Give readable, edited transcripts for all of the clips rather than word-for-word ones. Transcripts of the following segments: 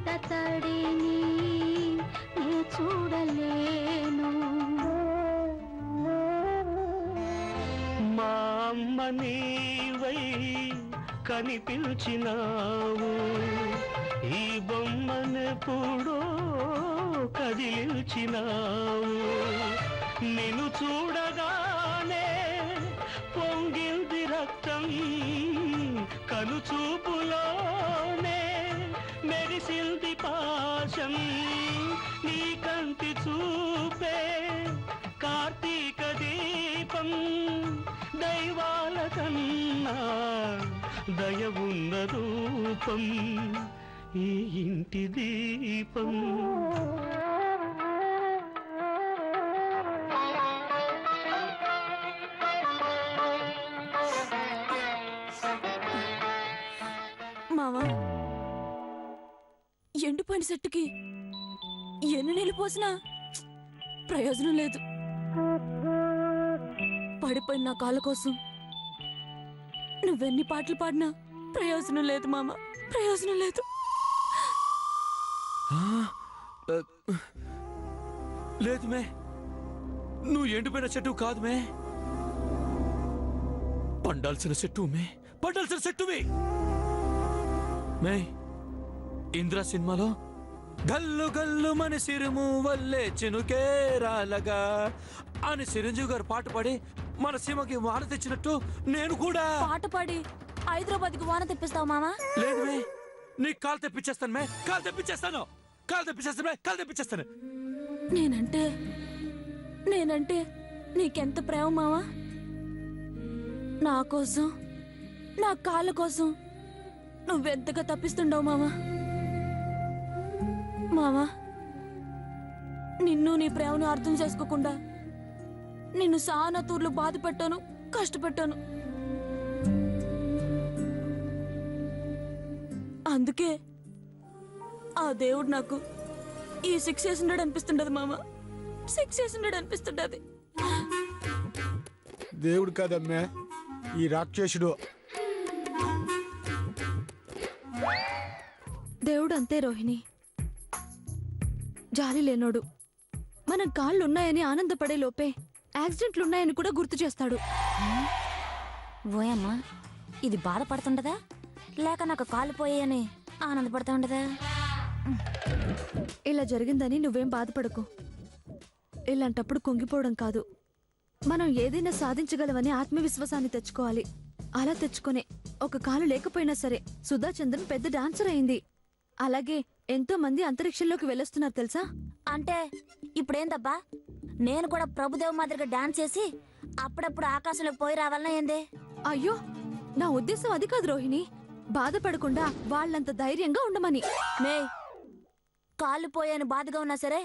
కంట తడిని నే చూడలేను. మా అమ్మ నీవై కనిపించినావు, ఈ బొమ్మనెప్పుడో కదిలించినావు. నిన్ను చూడగానే పొంగింది రక్తం, కనుచూపులోనే మెరిసింది పాశం. నీ కంటి చూపే కార్తీక దీపం, దైవాల కన్నా దయ ఉన్న రూపం ఈ ఇంటి దీపం. మావా, ఎండిపోయిన చెట్టుకి ఎన్ని నీళ్ళు పోసినా ప్రయోజనం లేదు. పడిపోయిన నా కాళ్ళ కోసం నువ్వెన్ని పాటలు పాడినా ప్రయోజనం లేదు మామ, ప్రయోజనం లేదు. లేదు మే, నువ్వు ఎండిపోయిన చెట్టు కాదు మే, పండాల్సిన చెట్టు మే, పండాల్సిన చెట్టువి మే. ఇంద్ర సినిమాలో గల్లు గల్లు మన సిరుము వల్లే చినుకే రాలగా అని చిరంజీవి గారు పాట పాడి మన సీమకి వాన తెచ్చినట్టు నేను కూడా పాట పాడి హైదరాబాద్కి వాన తెప్పిస్తావు మామా? లేదు మే, నీకు కాలు తెప్పించేస్తాను మే, కాలు తెప్పించేస్తాను, కాలు తెప్పించేస్తాను మే, కాలు తెప్పించేస్తాను. నేనంటే నీకెంత ప్రేమ మావా? నా కోసం, నా కాళ్ళ కోసం నువ్వెంతగా తప్పిస్తుండవు మావా. మావా, నిన్ను నీ ప్రేమను అర్థం చేసుకోకుండా నిన్ను సానా తూర్లు బాధ పెట్టాను, కష్టపెట్టాను. అందుకే ఆ దేవుడు నాకు ఈ 600 అనిపిస్తుండదు మామ, 600 అనిపిస్తుండది. దేవుడు కాదమ్మే, ఈ రాక్షసుడు. దేవుడు అంతే రోహిణి, జాలి లేనోడు. మనం కాళ్ళున్నాయని ఆనందపడే లోపే యాక్సిడెంట్లున్నాయని కూడా గుర్తు చేస్తాడు. ఓయమ్మా, ఇది బాధపడుతుండదా లేక నాకు కాలు పోయాయని ఆనందపడుతూ ఉండదా? ఇలా జరిగిందని నువ్వేం బాధపడకు. ఇలాంటప్పుడు కుంగిపోవడం కాదు, మనం ఏదైనా సాధించగలమని ఆత్మవిశ్వాసాన్ని తెచ్చుకోవాలి. అలా తెచ్చుకునే ఒక కాలు లేకపోయినా సరే సుధా చంద్రన్ పెద్ద డాన్సర్ అయింది. అలాగే ఎంతో మంది అంతరిక్షంలోకి వెళ్ళొస్తున్నారు తెలుసా? అంటే ఇప్పుడేందబ్బా, నేను కూడా ప్రభుదేవ్ మాదిరిగా డాన్స్ చేసి అప్పుడప్పుడు ఆకాశంలోకి పోయి రావాలన్నా ఏందే? అయ్యో, నా ఉద్దేశం అది కాదు రోహిణి. బాధపడకుండా వాళ్ళంత ధైర్యంగా ఉండమని. మే, కాళ్ళు పోయాని బాధగా ఉన్నా సరే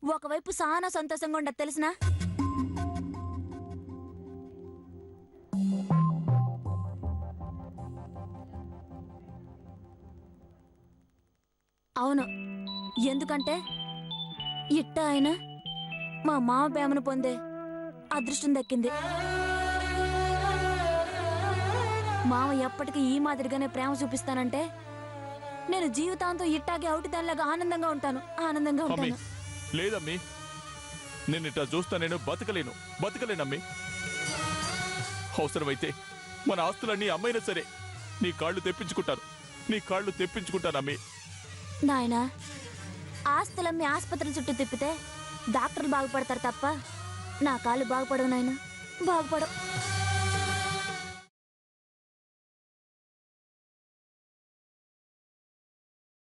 ఒకవైపు చాలా సంతోషంగా ఉండదు తెలిసినా? అవును, ఎందుకంటే ఇట్ట ఆయన మా మామ ప్రేమను పొందే అదృష్టం దక్కింది. మామ ఎప్పటికీ ఈ మాదిరిగానే ప్రేమ చూపిస్తానంటే నేను జీవితాంతం ఇట్టాగే అవుటిదానిలాగా ఆనందంగా ఉంటాను, ఆనందంగా ఉంటాను. లేదమ్మీ, నేను ఇట్లా చూస్తా నేను బతకలేనమ్మీ. అవసరమైతే మన ఆస్తులన్నీ అమ్మైనా సరే నీ కాళ్ళు తెప్పించుకుంటానమ్మీ. నాయనా, ఆస్తులమ్మి ఆసుపత్రుల చుట్టూ తిప్పితే డాక్టర్లు బాగుపడతారు తప్ప నా కాళ్ళు బాగుపడవు నాయనా, బాగుపడవు.